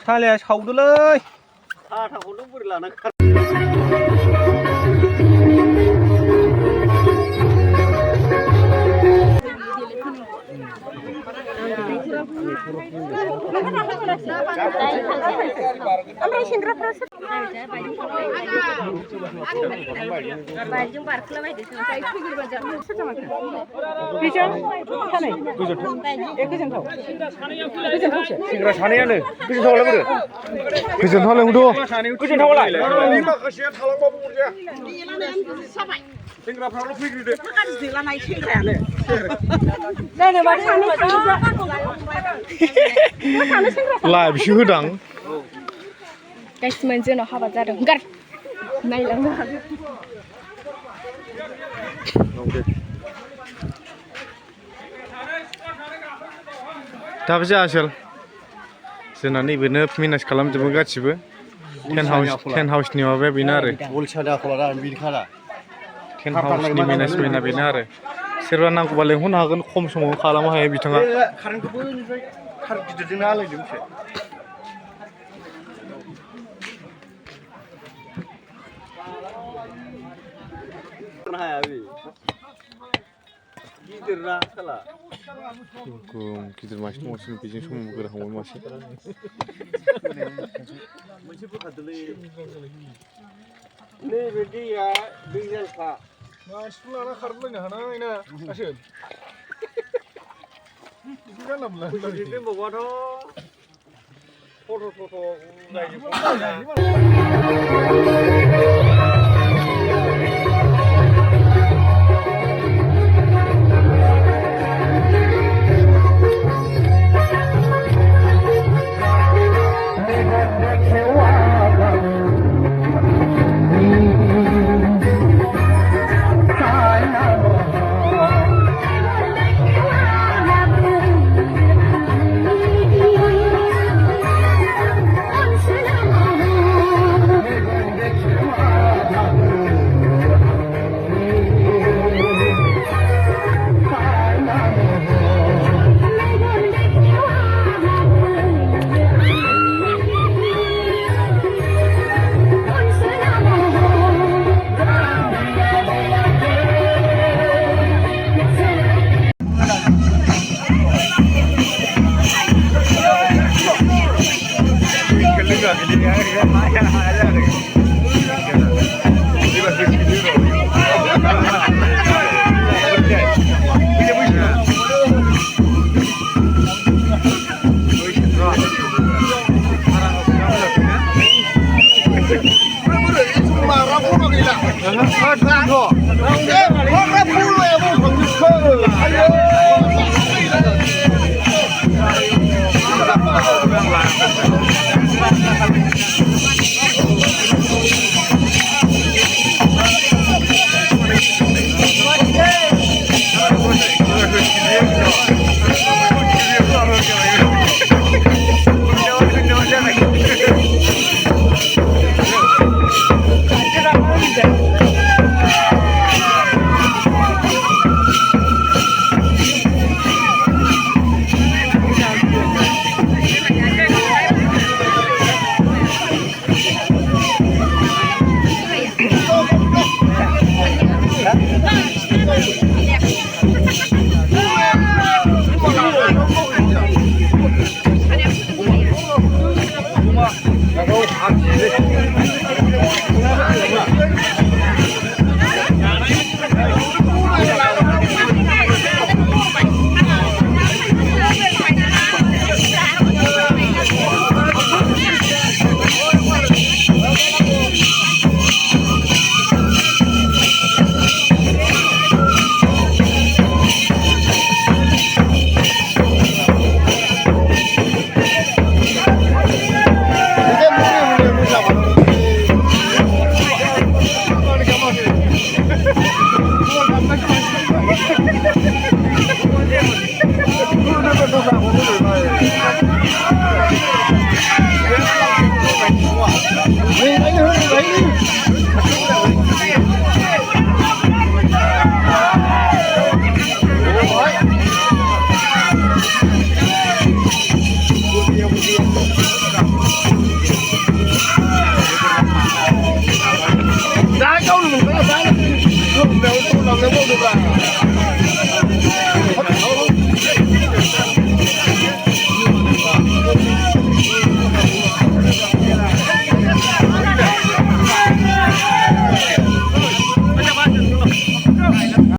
सालाया सावदोलै साथाखौनो बोरै लाना खार ओमफ्राय सेंग्राफ्रा बायजों बारखोलाबायदोसो सेंग्रा सानैयानो गोजोनथावलाय बोरो गोजोनथावलाय गोजोनथावलाय माखासेया थालांबाबो अरजाया सेंग्राफ्राल' फैग्रोदो लाइभसो होदां गासिमोन जोंनाव हाबा जादों गार नायलांनो हागोन दाबो जायासै जोंना नैबेनो मेनेज खालामजोबो गासिबो टेन हाउसनि माबाया बेनो आरो टेन हाउसनि मेनेजमेन्टआ बेनो आरो सोरबा नांगौबा लेंहरनो हागोन खम समावनो खालामनो हायो बिथाङा कारेन्टखौबो थार गिदिरजोंनो आलायदों मिथिबाय गिदिर मासे दंगासिनो बेजों समाव गोराखांबाय मासे मोनसे बोखादोलै नैबे दैया दै जालखा मानसिखौ लाना खारलायनो हानाय ना आसोल बिदि जानला मोनला दोनबावबाथ' फट'